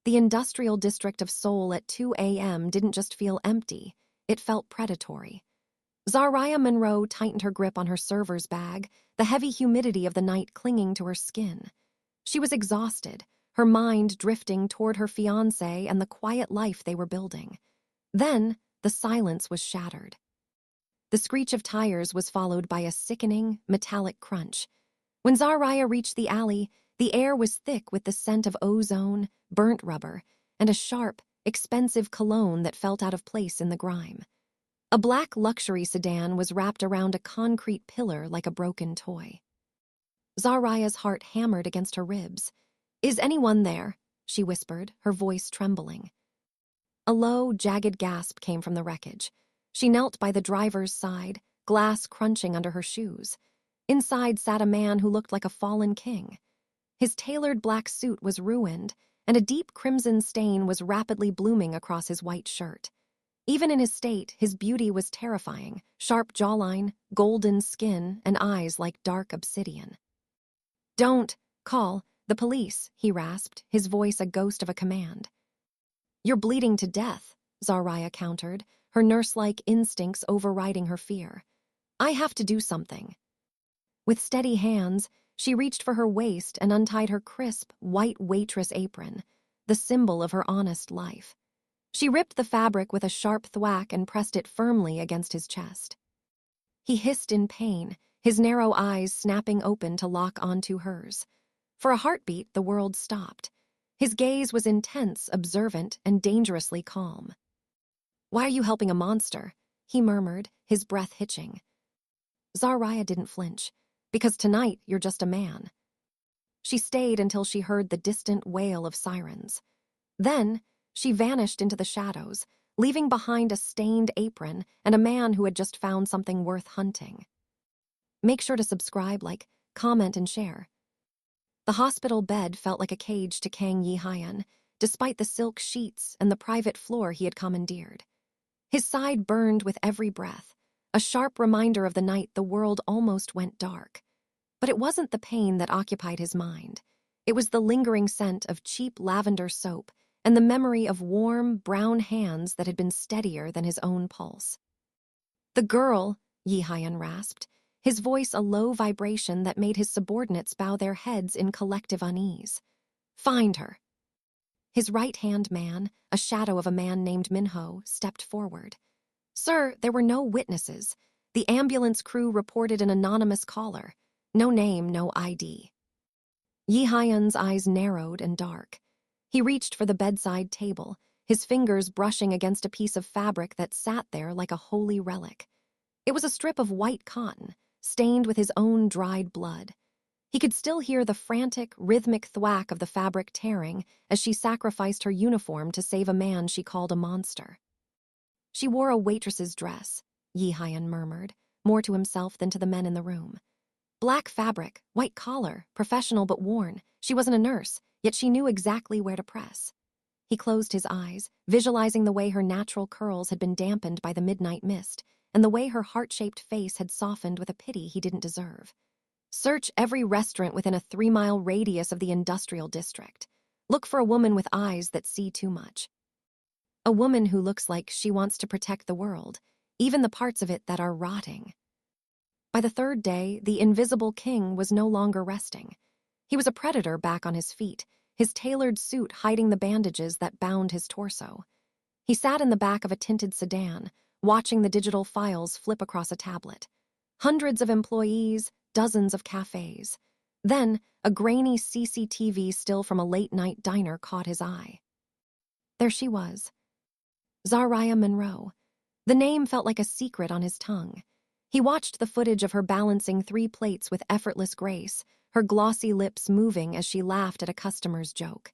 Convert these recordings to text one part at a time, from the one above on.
The industrial district of Seoul at 2 a.m. didn't just feel empty, it felt predatory. Zariah Monroe tightened her grip on her server's bag, the heavy humidity of the night clinging to her skin. She was exhausted, her mind drifting toward her fiancé and the quiet life they were building. Then, the silence was shattered. The screech of tires was followed by a sickening, metallic crunch. When Zariah reached the alley, the air was thick with the scent of ozone, burnt rubber, and a sharp, expensive cologne that felt out of place in the grime. A black luxury sedan was wrapped around a concrete pillar like a broken toy. Zariah's heart hammered against her ribs. "Is anyone there?" she whispered, her voice trembling. A low, jagged gasp came from the wreckage. She knelt by the driver's side, glass crunching under her shoes. Inside sat a man who looked like a fallen king. His tailored black suit was ruined, and a deep crimson stain was rapidly blooming across his white shirt. Even in his state, his beauty was terrifying, sharp jawline, golden skin, and eyes like dark obsidian. "Don't call the police," he rasped, his voice a ghost of a command. "You're bleeding to death," Zariah countered, her nurse-like instincts overriding her fear. "I have to do something." With steady hands, she reached for her waist and untied her crisp, white waitress apron, the symbol of her honest life. She ripped the fabric with a sharp thwack and pressed it firmly against his chest. He hissed in pain, his narrow eyes snapping open to lock onto hers. For a heartbeat, the world stopped. His gaze was intense, observant, and dangerously calm. "Why are you helping a monster?" he murmured, his breath hitching. Zariah didn't flinch. "Because tonight you're just a man." She stayed until she heard the distant wail of sirens. Then, she vanished into the shadows, leaving behind a stained apron and a man who had just found something worth hunting. Make sure to subscribe, like, comment, and share. The hospital bed felt like a cage to Kang Jae-Hyun, despite the silk sheets and the private floor he had commandeered. His side burned with every breath, a sharp reminder of the night the world almost went dark. But it wasn't the pain that occupied his mind. It was the lingering scent of cheap lavender soap and the memory of warm, brown hands that had been steadier than his own pulse. "The girl," Jae-Hyun rasped, his voice a low vibration that made his subordinates bow their heads in collective unease. "Find her." His right-hand man, a shadow of a man named Minho, stepped forward. "Sir, there were no witnesses. The ambulance crew reported an anonymous caller. No name, no ID." Jae-Hyun's eyes narrowed and dark. He reached for the bedside table, his fingers brushing against a piece of fabric that sat there like a holy relic. It was a strip of white cotton, stained with his own dried blood. He could still hear the frantic, rhythmic thwack of the fabric tearing as she sacrificed her uniform to save a man she called a monster. "She wore a waitress's dress," Jae-Hyun murmured, more to himself than to the men in the room. "Black fabric, white collar, professional but worn. She wasn't a nurse, yet she knew exactly where to press." He closed his eyes, visualizing the way her natural curls had been dampened by the midnight mist, and the way her heart-shaped face had softened with a pity he didn't deserve. "Search every restaurant within a 3-mile radius of the industrial district. Look for a woman with eyes that see too much. A woman who looks like she wants to protect the world, even the parts of it that are rotting." By the third day, the invisible king was no longer resting. He was a predator back on his feet, his tailored suit hiding the bandages that bound his torso. He sat in the back of a tinted sedan, watching the digital files flip across a tablet. Hundreds of employees, dozens of cafes. Then, a grainy CCTV still from a late-night diner caught his eye. There she was. Zariah Monroe. The name felt like a secret on his tongue. He watched the footage of her balancing 3 plates with effortless grace, her glossy lips moving as she laughed at a customer's joke.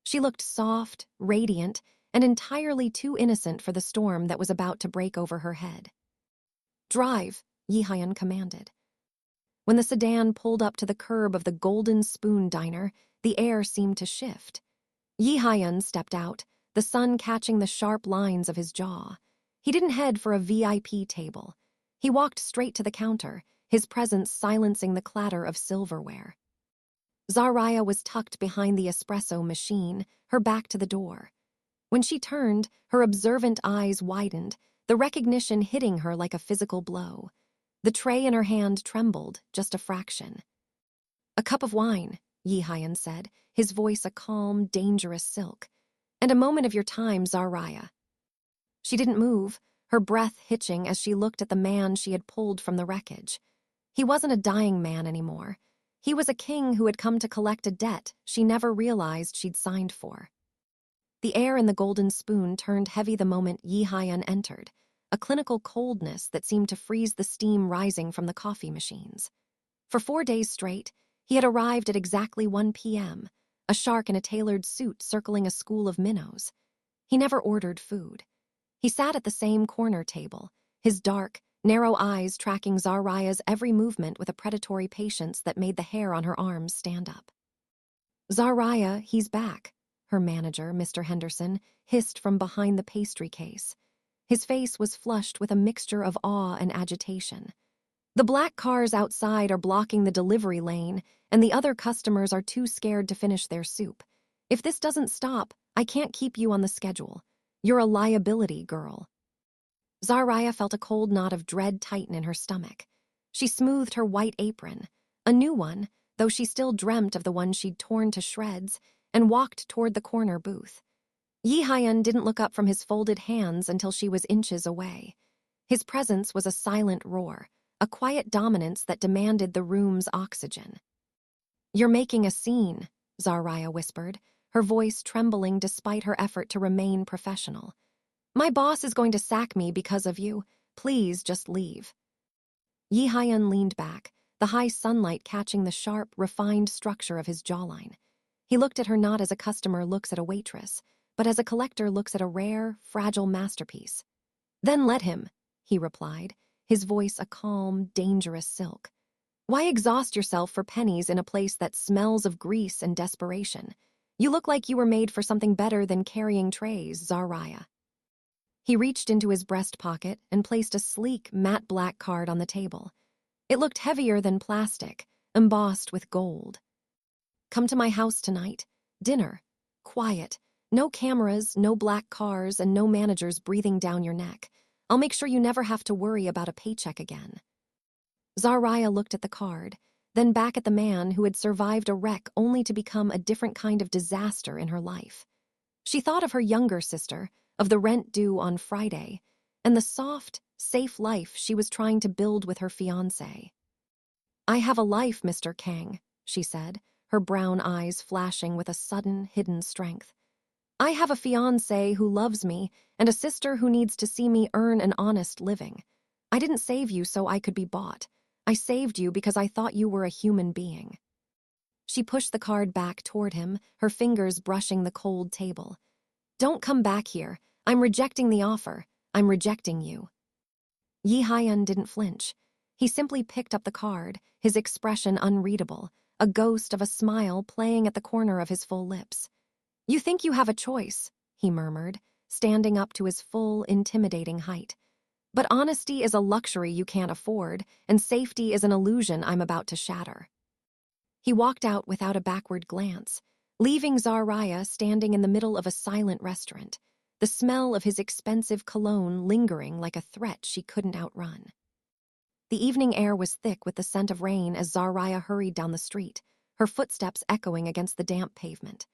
She looked soft, radiant, and entirely too innocent for the storm that was about to break over her head. "Drive," Jae-Hyun commanded. When the sedan pulled up to the curb of the Golden Spoon Diner, the air seemed to shift. Jae-Hyun stepped out, the sun catching the sharp lines of his jaw. He didn't head for a VIP table. He walked straight to the counter, his presence silencing the clatter of silverware. Zariah was tucked behind the espresso machine, her back to the door. When she turned, her observant eyes widened, the recognition hitting her like a physical blow. The tray in her hand trembled, just a fraction. "A cup of wine," Jae-Hyun said, his voice a calm, dangerous silk. "And a moment of your time, Zariah." She didn't move, her breath hitching as she looked at the man she had pulled from the wreckage. He wasn't a dying man anymore. He was a king who had come to collect a debt she never realized she'd signed for. The air in the golden spoon turned heavy the moment Jae-Hyun entered, a clinical coldness that seemed to freeze the steam rising from the coffee machines. For 4 days straight, he had arrived at exactly 1 p.m., a shark in a tailored suit circling a school of minnows. He never ordered food. He sat at the same corner table, his dark, narrow eyes tracking Zariah's every movement with a predatory patience that made the hair on her arms stand up. "Zariah, he's back," her manager, Mr. Henderson, hissed from behind the pastry case. His face was flushed with a mixture of awe and agitation. "The black cars outside are blocking the delivery lane, and the other customers are too scared to finish their soup. If this doesn't stop, I can't keep you on the schedule. You're a liability, girl." Zariah felt a cold knot of dread tighten in her stomach. She smoothed her white apron, a new one, though she still dreamt of the one she'd torn to shreds, and walked toward the corner booth. Jae-Hyun didn't look up from his folded hands until she was inches away. His presence was a silent roar, a quiet dominance that demanded the room's oxygen. "You're making a scene," Zariah whispered, her voice trembling despite her effort to remain professional. "My boss is going to sack me because of you. Please just leave." Jae-Hyun leaned back, the high sunlight catching the sharp, refined structure of his jawline. He looked at her not as a customer looks at a waitress, but as a collector looks at a rare, fragile masterpiece. "Then let him," he replied, his voice a calm, dangerous silk. "Why exhaust yourself for pennies in a place that smells of grease and desperation? You look like you were made for something better than carrying trays, Zariah." He reached into his breast pocket and placed a sleek, matte black card on the table. It looked heavier than plastic, embossed with gold. "Come to my house tonight. Dinner. Quiet. No cameras, no black cars, and no managers breathing down your neck. I'll make sure you never have to worry about a paycheck again." Zariah looked at the card, then back at the man who had survived a wreck only to become a different kind of disaster in her life. She thought of her younger sister, of the rent due on Friday, and the soft, safe life she was trying to build with her fiancé. "I have a life, Mr. Kang," she said, her brown eyes flashing with a sudden, hidden strength. "I have a fiancé who loves me and a sister who needs to see me earn an honest living. I didn't save you so I could be bought. I saved you because I thought you were a human being." She pushed the card back toward him, her fingers brushing the cold table. "Don't come back here. I'm rejecting the offer. I'm rejecting you." Jae-Hyun didn't flinch. He simply picked up the card, his expression unreadable, a ghost of a smile playing at the corner of his full lips. "You think you have a choice," he murmured, standing up to his full, intimidating height. "But honesty is a luxury you can't afford, and safety is an illusion I'm about to shatter." He walked out without a backward glance, leaving Zariah standing in the middle of a silent restaurant, the smell of his expensive cologne lingering like a threat she couldn't outrun. The evening air was thick with the scent of rain as Zariah hurried down the street, her footsteps echoing against the damp pavement.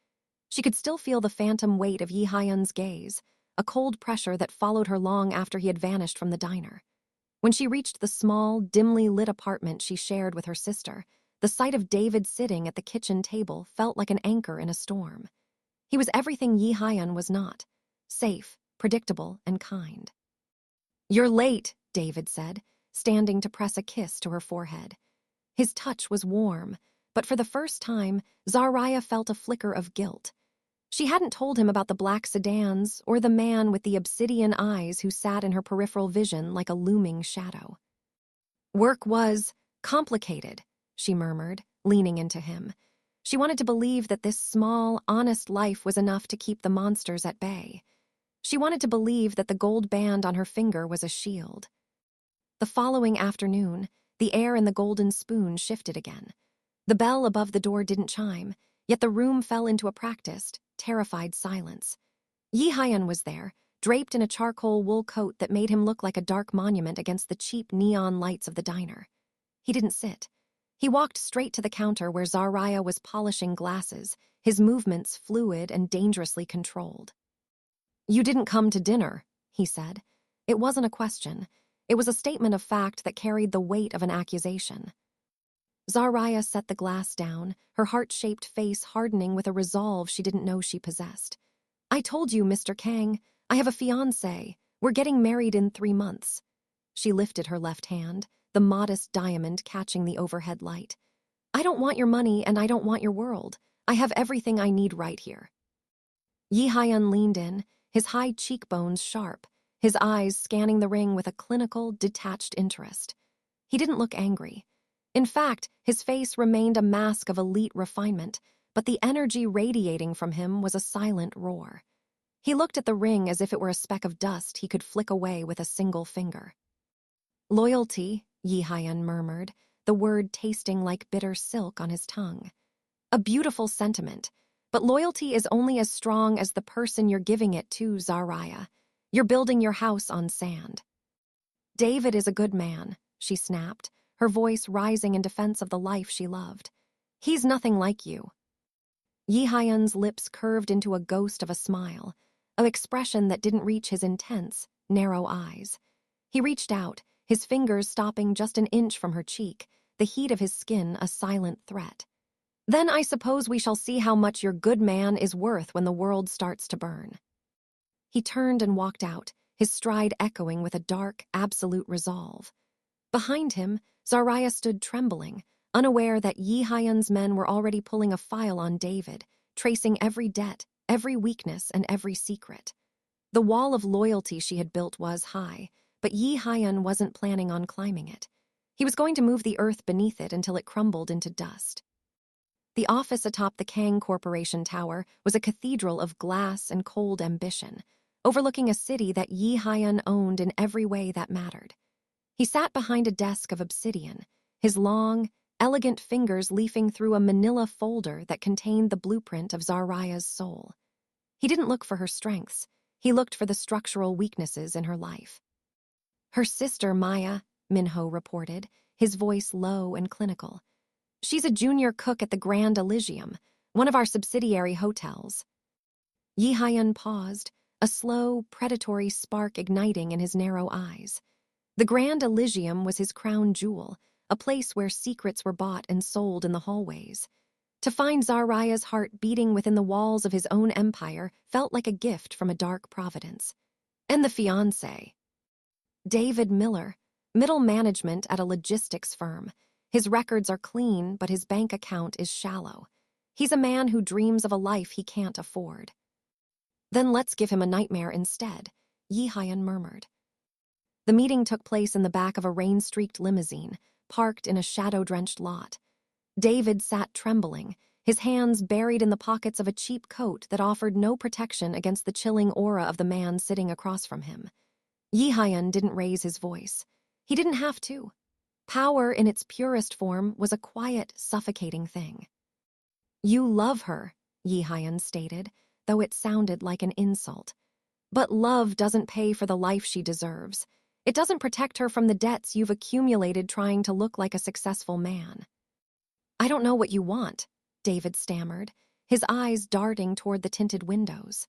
She could still feel the phantom weight of Jae-Hyun's gaze, a cold pressure that followed her long after he had vanished from the diner. When she reached the small, dimly lit apartment she shared with her sister, the sight of David sitting at the kitchen table felt like an anchor in a storm. He was everything Jae-Hyun was not: safe, predictable, and kind. "You're late," David said, standing to press a kiss to her forehead. His touch was warm, but for the first time, Zariah felt a flicker of guilt. She hadn't told him about the black sedans or the man with the obsidian eyes who sat in her peripheral vision like a looming shadow. "Work was complicated," she murmured, leaning into him. She wanted to believe that this small, honest life was enough to keep the monsters at bay. She wanted to believe that the gold band on her finger was a shield. The following afternoon, the air in the golden spoon shifted again. The bell above the door didn't chime, yet the room fell into a practiced, terrified silence. Jae-Hyun was there, draped in a charcoal wool coat that made him look like a dark monument against the cheap neon lights of the diner. He didn't sit. He walked straight to the counter where Zariah was polishing glasses, his movements fluid and dangerously controlled. "You didn't come to dinner," he said. It wasn't a question. It was a statement of fact that carried the weight of an accusation. Zariah set the glass down, her heart-shaped face hardening with a resolve she didn't know she possessed. "I told you, Mr. Kang, I have a fiancé. We're getting married in 3 months." She lifted her left hand, the modest diamond catching the overhead light. "I don't want your money and I don't want your world. I have everything I need right here." Jae-Hyun leaned in, his high cheekbones sharp, his eyes scanning the ring with a clinical, detached interest. He didn't look angry. In fact, his face remained a mask of elite refinement, but the energy radiating from him was a silent roar. He looked at the ring as if it were a speck of dust he could flick away with a single finger. "Loyalty," Jae-Hyun murmured, the word tasting like bitter silk on his tongue. "A beautiful sentiment, but loyalty is only as strong as the person you're giving it to, Zariah. You're building your house on sand." "David is a good man," she snapped, her voice rising in defense of the life she loved. "He's nothing like you." Jae-Hyun's lips curved into a ghost of a smile, an expression that didn't reach his intense, narrow eyes. He reached out, his fingers stopping just an inch from her cheek, the heat of his skin a silent threat. "Then I suppose we shall see how much your good man is worth when the world starts to burn." He turned and walked out, his stride echoing with a dark, absolute resolve. Behind him, Zariah stood trembling, unaware that Jae-Hyun's men were already pulling a file on David, tracing every debt, every weakness, and every secret. The wall of loyalty she had built was high, but Jae-Hyun wasn't planning on climbing it. He was going to move the earth beneath it until it crumbled into dust. The office atop the Kang Corporation Tower was a cathedral of glass and cold ambition, overlooking a city that Jae-Hyun owned in every way that mattered. He sat behind a desk of obsidian, his long, elegant fingers leafing through a manila folder that contained the blueprint of Zariah's soul. He didn't look for her strengths. He looked for the structural weaknesses in her life. "Her sister, Maya," Minho reported, his voice low and clinical. "She's a junior cook at the Grand Elysium, one of our subsidiary hotels." Jae-Hyun paused, a slow, predatory spark igniting in his narrow eyes. The Grand Elysium was his crown jewel, a place where secrets were bought and sold in the hallways. To find Zariah's heart beating within the walls of his own empire felt like a gift from a dark providence. And the fiancé. David Miller, middle management at a logistics firm. His records are clean, but his bank account is shallow. He's a man who dreams of a life he can't afford. "Then let's give him a nightmare instead," Jae-Hyun murmured. The meeting took place in the back of a rain-streaked limousine, parked in a shadow-drenched lot. David sat trembling, his hands buried in the pockets of a cheap coat that offered no protection against the chilling aura of the man sitting across from him. Jae-Hyun didn't raise his voice. He didn't have to. Power in its purest form was a quiet, suffocating thing. "You love her," Jae-Hyun stated, though it sounded like an insult. "But love doesn't pay for the life she deserves. It doesn't protect her from the debts you've accumulated trying to look like a successful man." "I don't know what you want," David stammered, his eyes darting toward the tinted windows.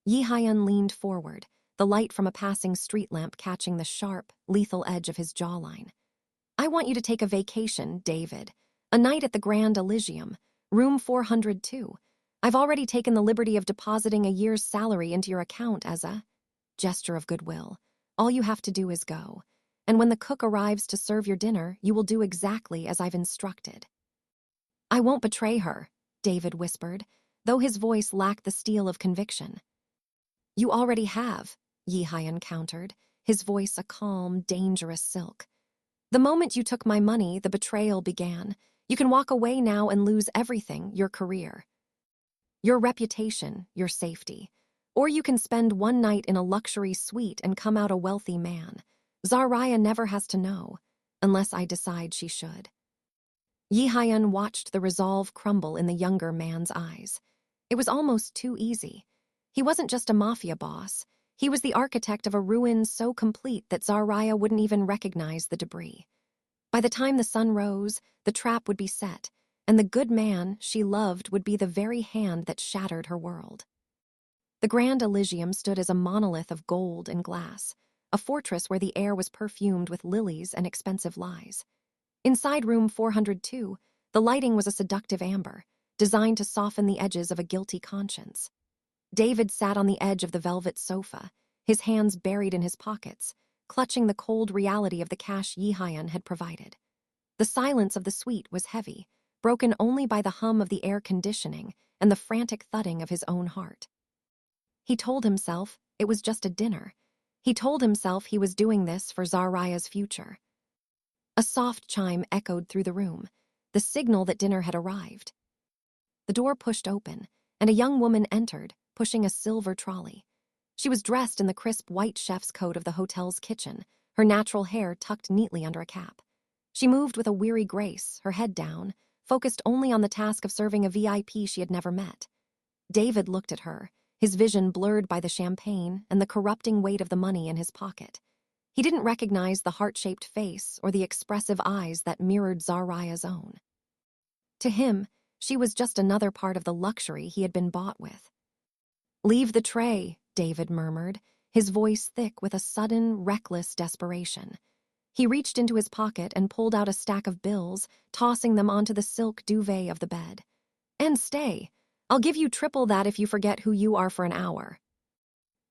Jae-Hyun leaned forward, the light from a passing street lamp catching the sharp, lethal edge of his jawline. "I want you to take a vacation, David. A night at the Grand Elysium, room 402. I've already taken the liberty of depositing a year's salary into your account as a gesture of goodwill. All you have to do is go. And when the cook arrives to serve your dinner, you will do exactly as I've instructed." "I won't betray her," David whispered, though his voice lacked the steel of conviction. "You already have," Jae-Hyun countered, his voice a calm, dangerous silk. "The moment you took my money, the betrayal began. You can walk away now and lose everything, your career, your reputation, your safety. Or you can spend one night in a luxury suite and come out a wealthy man. Zariah never has to know, unless I decide she should." Yi-Hyun watched the resolve crumble in the younger man's eyes. It was almost too easy. He wasn't just a mafia boss. He was the architect of a ruin so complete that Zariah wouldn't even recognize the debris. By the time the sun rose, the trap would be set, and the good man she loved would be the very hand that shattered her world. The Grand Elysium stood as a monolith of gold and glass, a fortress where the air was perfumed with lilies and expensive lies. Inside room 402, the lighting was a seductive amber, designed to soften the edges of a guilty conscience. David sat on the edge of the velvet sofa, his hands buried in his pockets, clutching the cold reality of the cash Yi-Hyun had provided. The silence of the suite was heavy, broken only by the hum of the air conditioning and the frantic thudding of his own heart. He told himself it was just a dinner. He told himself he was doing this for Zariah's future. A soft chime echoed through the room, the signal that dinner had arrived. The door pushed open, and a young woman entered, pushing a silver trolley. She was dressed in the crisp white chef's coat of the hotel's kitchen, her natural hair tucked neatly under a cap. She moved with a weary grace, her head down, focused only on the task of serving a VIP she had never met. David looked at her, his vision blurred by the champagne and the corrupting weight of the money in his pocket. He didn't recognize the heart-shaped face or the expressive eyes that mirrored Zariah's own. To him, she was just another part of the luxury he had been bought with. "Leave the tray," David murmured, his voice thick with a sudden, reckless desperation. He reached into his pocket and pulled out a stack of bills, tossing them onto the silk duvet of the bed. "And stay. I'll give you triple that if you forget who you are for an hour."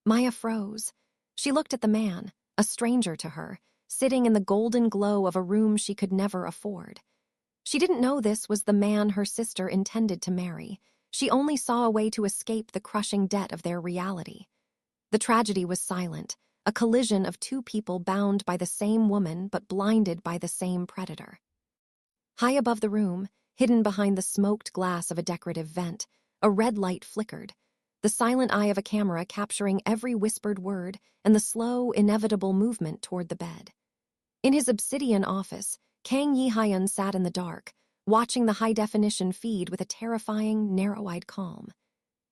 Maya froze. She looked at the man, a stranger to her, sitting in the golden glow of a room she could never afford. She didn't know this was the man her sister intended to marry. She only saw a way to escape the crushing debt of their reality. The tragedy was silent, a collision of two people bound by the same woman but blinded by the same predator. High above the room, hidden behind the smoked glass of a decorative vent, a red light flickered, the silent eye of a camera capturing every whispered word and the slow, inevitable movement toward the bed. In his obsidian office, Kang Jae-Hyun sat in the dark, watching the high-definition feed with a terrifying, narrow-eyed calm.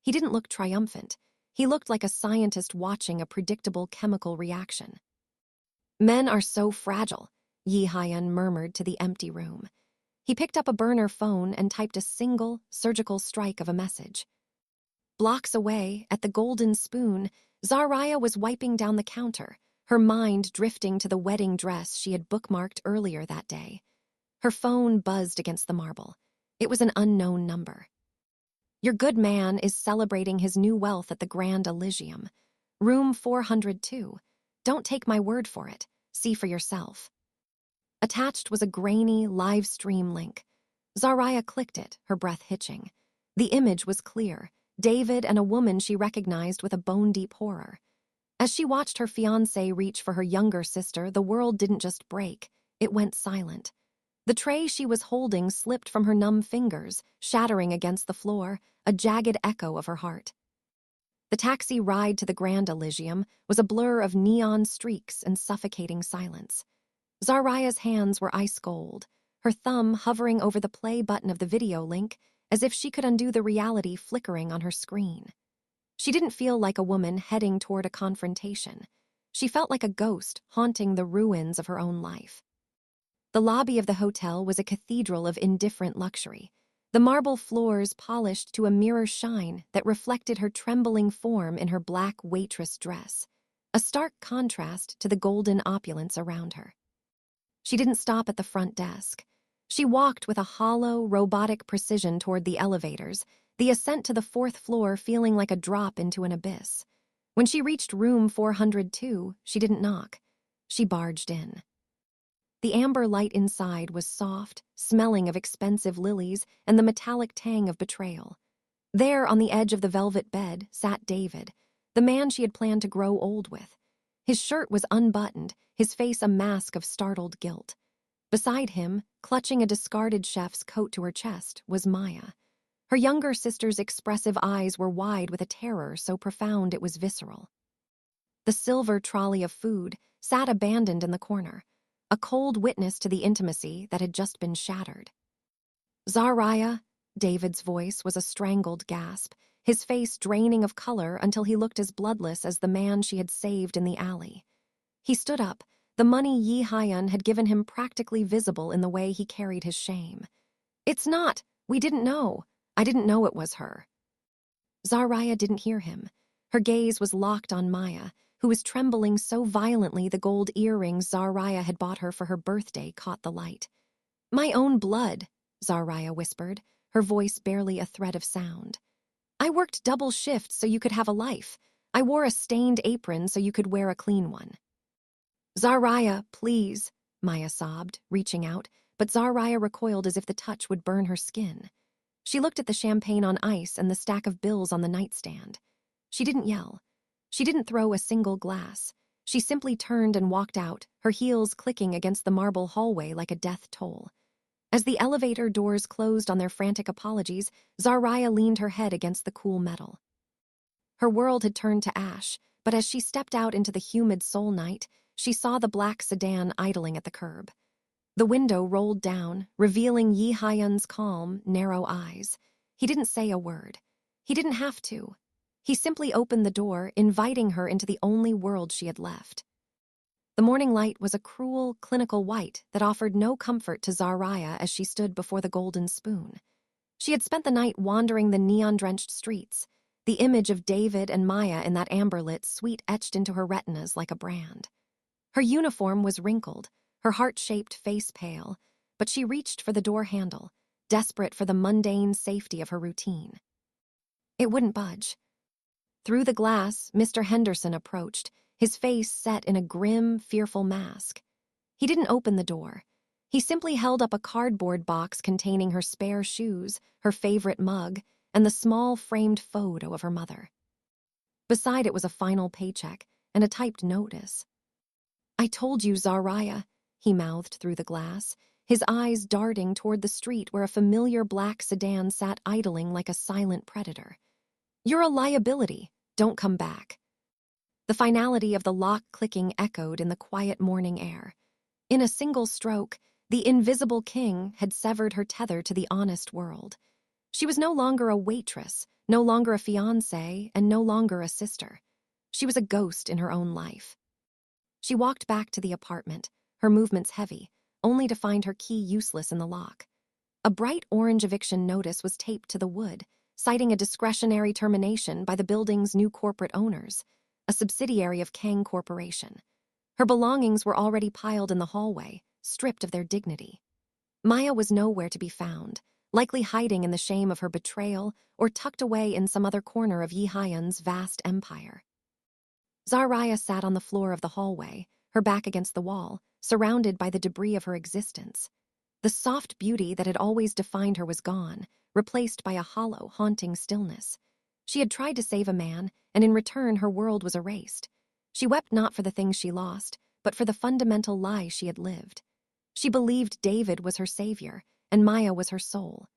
He didn't look triumphant. He looked like a scientist watching a predictable chemical reaction. "Men are so fragile," Jae-Hyun murmured to the empty room. He picked up a burner phone and typed a single, surgical strike of a message. Blocks away, at the Golden Spoon, Zariah was wiping down the counter, her mind drifting to the wedding dress she had bookmarked earlier that day. Her phone buzzed against the marble. It was an unknown number. "Your good man is celebrating his new wealth at the Grand Elysium. Room 402. Don't take my word for it. See for yourself." Attached was a grainy, live stream link. Zariah clicked it, her breath hitching. The image was clear, David and a woman she recognized with a bone-deep horror. As she watched her fiancé reach for her younger sister, the world didn't just break, it went silent. The tray she was holding slipped from her numb fingers, shattering against the floor, a jagged echo of her heart. The taxi ride to the Grand Elysium was a blur of neon streaks and suffocating silence. Zariah's hands were ice cold, her thumb hovering over the play button of the video link as if she could undo the reality flickering on her screen. She didn't feel like a woman heading toward a confrontation. She felt like a ghost haunting the ruins of her own life. The lobby of the hotel was a cathedral of indifferent luxury, the marble floors polished to a mirror shine that reflected her trembling form in her black waitress dress, a stark contrast to the golden opulence around her. She didn't stop at the front desk. She walked with a hollow, robotic precision toward the elevators, the ascent to the fourth floor feeling like a drop into an abyss. When she reached room 402, she didn't knock. She barged in. The amber light inside was soft, smelling of expensive lilies and the metallic tang of betrayal. There, on the edge of the velvet bed, sat David, the man she had planned to grow old with. His shirt was unbuttoned, his face a mask of startled guilt. Beside him, clutching a discarded chef's coat to her chest, was Maya. Her younger sister's expressive eyes were wide with a terror so profound it was visceral. The silver trolley of food sat abandoned in the corner, a cold witness to the intimacy that had just been shattered. Zariah, David's voice was a strangled gasp, his face draining of color until he looked as bloodless as the man she had saved in the alley. He stood up, the money Jae-Hyun had given him practically visible in the way he carried his shame. "It's not. We didn't know. I didn't know it was her." Zariah didn't hear him. Her gaze was locked on Maya, who was trembling so violently the gold earrings Zariah had bought her for her birthday caught the light. "My own blood," Zariah whispered, her voice barely a thread of sound. "I worked double shifts so you could have a life. I wore a stained apron so you could wear a clean one." "Zariah, please," Maya sobbed, reaching out, but Zariah recoiled as if the touch would burn her skin. She looked at the champagne on ice and the stack of bills on the nightstand. She didn't yell. She didn't throw a single glass. She simply turned and walked out, her heels clicking against the marble hallway like a death toll. As the elevator doors closed on their frantic apologies, Zariah leaned her head against the cool metal. Her world had turned to ash, but as she stepped out into the humid Seoul night, she saw the black sedan idling at the curb. The window rolled down, revealing Jae-Hyun's calm, narrow eyes. He didn't say a word. He didn't have to. He simply opened the door, inviting her into the only world she had left. The morning light was a cruel, clinical white that offered no comfort to Zariah as she stood before the golden spoon. She had spent the night wandering the neon-drenched streets, the image of David and Maya in that amber-lit suite etched into her retinas like a brand. Her uniform was wrinkled, her heart-shaped face pale, but she reached for the door handle, desperate for the mundane safety of her routine. It wouldn't budge. Through the glass, Mr. Henderson approached, his face set in a grim, fearful mask. He didn't open the door. He simply held up a cardboard box containing her spare shoes, her favorite mug, and the small framed photo of her mother. Beside it was a final paycheck and a typed notice. "I told you, Zariah," he mouthed through the glass, his eyes darting toward the street where a familiar black sedan sat idling like a silent predator. "You're a liability. Don't come back." The finality of the lock clicking echoed in the quiet morning air. In a single stroke, the invisible king had severed her tether to the honest world. She was no longer a waitress, no longer a fiancée, and no longer a sister. She was a ghost in her own life. She walked back to the apartment, her movements heavy, only to find her key useless in the lock. A bright orange eviction notice was taped to the wood, citing a discretionary termination by the building's new corporate owners, a subsidiary of Kang Corporation. Her belongings were already piled in the hallway, stripped of their dignity. Maya was nowhere to be found, likely hiding in the shame of her betrayal or tucked away in some other corner of Jae-Hyun's vast empire. Zariah sat on the floor of the hallway, her back against the wall, surrounded by the debris of her existence. The soft beauty that had always defined her was gone, replaced by a hollow, haunting stillness. She had tried to save a man, and in return her world was erased. She wept not for the things she lost, but for the fundamental lie she had lived. She believed David was her savior, and Maya was her soul.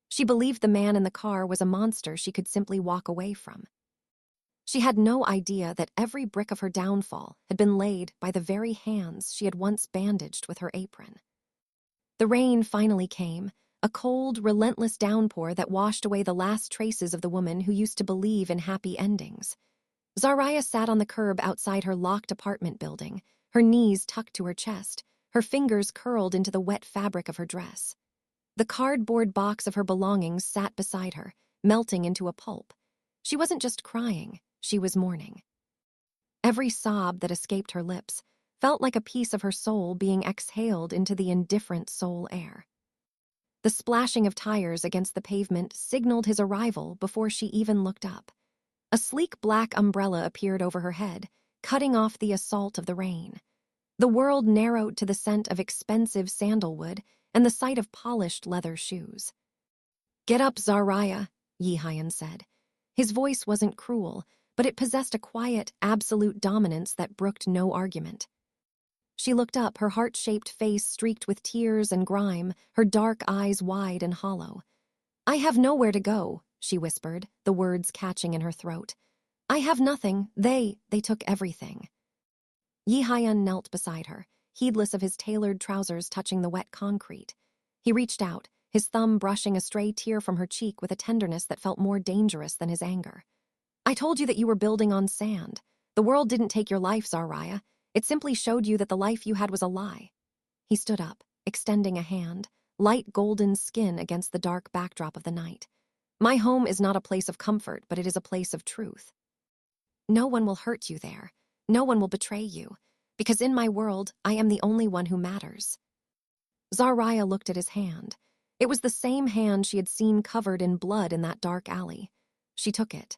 She believed the man in the car was a monster she could simply walk away from. She had no idea that every brick of her downfall had been laid by the very hands she had once bandaged with her apron. The rain finally came, a cold, relentless downpour that washed away the last traces of the woman who used to believe in happy endings. Zariah sat on the curb outside her locked apartment building, her knees tucked to her chest, her fingers curled into the wet fabric of her dress. The cardboard box of her belongings sat beside her, melting into a pulp. She wasn't just crying, she was mourning. Every sob that escaped her lips felt like a piece of her soul being exhaled into the indifferent soul air. The splashing of tires against the pavement signaled his arrival before she even looked up. A sleek black umbrella appeared over her head, cutting off the assault of the rain. The world narrowed to the scent of expensive sandalwood and the sight of polished leather shoes. "Get up, Zariah," Jae-Hyun said. His voice wasn't cruel, but it possessed a quiet, absolute dominance that brooked no argument. She looked up, her heart-shaped face streaked with tears and grime, her dark eyes wide and hollow. "I have nowhere to go," she whispered, the words catching in her throat. "I have nothing. They took everything." Jae-Hyun knelt beside her, heedless of his tailored trousers touching the wet concrete. He reached out, his thumb brushing a stray tear from her cheek with a tenderness that felt more dangerous than his anger. I told you that you were building on sand. The world didn't take your life, Zariah. It simply showed you that the life you had was a lie. He stood up, extending a hand, light golden skin against the dark backdrop of the night. My home is not a place of comfort, but it is a place of truth. No one will hurt you there. No one will betray you. Because in my world, I am the only one who matters. Zariah looked at his hand. It was the same hand she had seen covered in blood in that dark alley. She took it.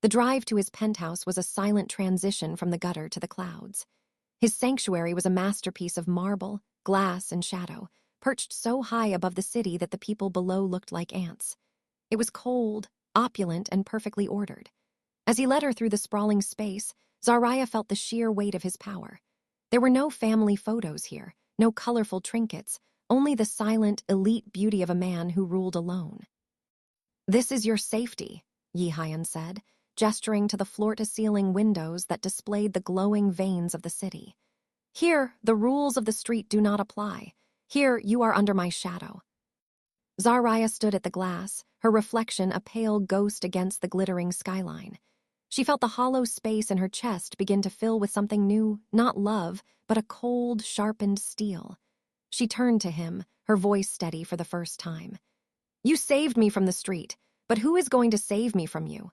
The drive to his penthouse was a silent transition from the gutter to the clouds. His sanctuary was a masterpiece of marble, glass, and shadow, perched so high above the city that the people below looked like ants. It was cold, opulent, and perfectly ordered. As he led her through the sprawling space, Zariah felt the sheer weight of his power. There were no family photos here, no colorful trinkets, only the silent, elite beauty of a man who ruled alone. "This is your safety," Jae-Hyun said, gesturing to the floor-to-ceiling windows that displayed the glowing veins of the city. "Here, the rules of the street do not apply. Here, you are under my shadow." Zariah stood at the glass, her reflection a pale ghost against the glittering skyline. She felt the hollow space in her chest begin to fill with something new, not love, but a cold, sharpened steel. She turned to him, her voice steady for the first time. "You saved me from the street, but who is going to save me from you?"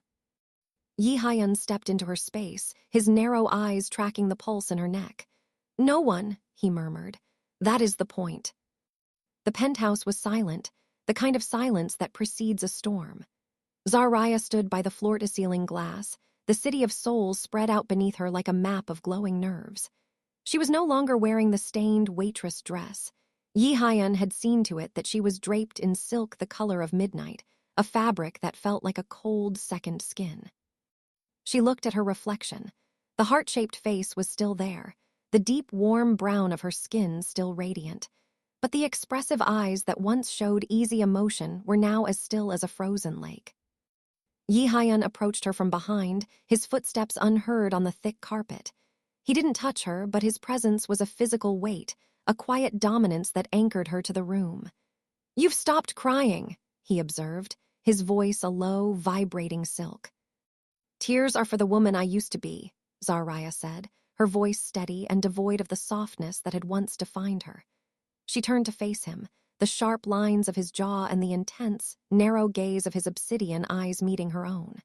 Jae-Hyun stepped into her space, his narrow eyes tracking the pulse in her neck. "No one," he murmured. "That is the point." The penthouse was silent, the kind of silence that precedes a storm. Zariah stood by the floor-to-ceiling glass, the city of souls spread out beneath her like a map of glowing nerves. She was no longer wearing the stained waitress dress. Jae-Hyun had seen to it that she was draped in silk the color of midnight, a fabric that felt like a cold second skin. She looked at her reflection. The heart-shaped face was still there, the deep, warm brown of her skin still radiant. But the expressive eyes that once showed easy emotion were now as still as a frozen lake. Jae-Hyun approached her from behind, his footsteps unheard on the thick carpet. He didn't touch her, but his presence was a physical weight, a quiet dominance that anchored her to the room. "You've stopped crying," he observed, his voice a low, vibrating silk. "Tears are for the woman I used to be," Zariah said, her voice steady and devoid of the softness that had once defined her. She turned to face him, the sharp lines of his jaw and the intense, narrow gaze of his obsidian eyes meeting her own.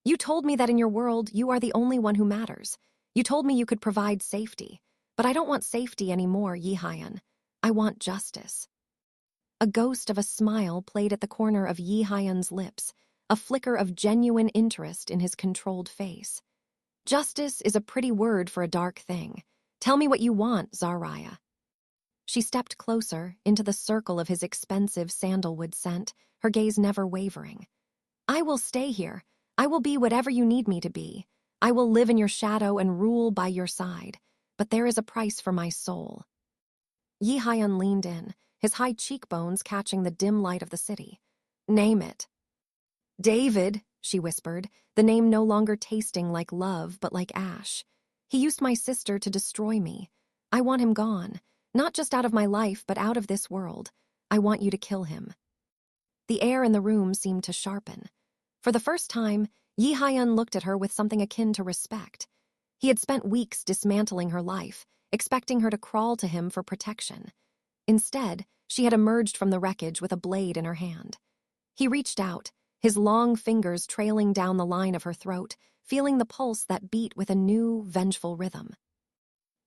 "You told me that in your world you are the only one who matters. You told me you could provide safety. But I don't want safety anymore, Jae-Hyun. I want justice." A ghost of a smile played at the corner of Jae-Hyun's lips, a flicker of genuine interest in his controlled face. "Justice is a pretty word for a dark thing. Tell me what you want, Zariah." She stepped closer, into the circle of his expensive sandalwood scent, her gaze never wavering. "I will stay here. I will be whatever you need me to be. I will live in your shadow and rule by your side. But there is a price for my soul." Jae-Hyun leaned in, his high cheekbones catching the dim light of the city. "Name it." "David," she whispered, the name no longer tasting like love but like ash. "He used my sister to destroy me. I want him gone. Not just out of my life, but out of this world. I want you to kill him." The air in the room seemed to sharpen. For the first time, Jae-Hyun looked at her with something akin to respect. He had spent weeks dismantling her life, expecting her to crawl to him for protection. Instead, she had emerged from the wreckage with a blade in her hand. He reached out, his long fingers trailing down the line of her throat, feeling the pulse that beat with a new, vengeful rhythm.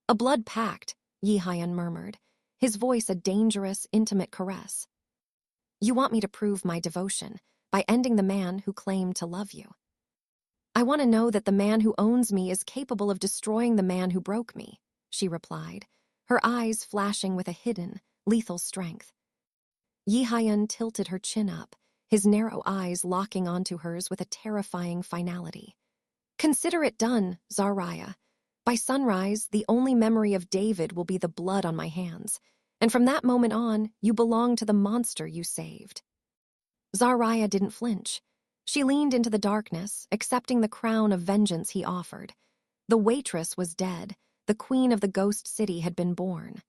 "A blood pact," Jae-Hyun murmured, his voice a dangerous, intimate caress. "You want me to prove my devotion by ending the man who claimed to love you. I want to know that the man who owns me is capable of destroying the man who broke me," she replied, her eyes flashing with a hidden, lethal strength. Jae-Hyun tilted her chin up, his narrow eyes locking onto hers with a terrifying finality. "Consider it done, Zariah. By sunrise, the only memory of David will be the blood on my hands, and from that moment on, you belong to the monster you saved." Zariah didn't flinch. She leaned into the darkness, accepting the crown of vengeance he offered. The waitress was dead. The queen of the ghost city had been born.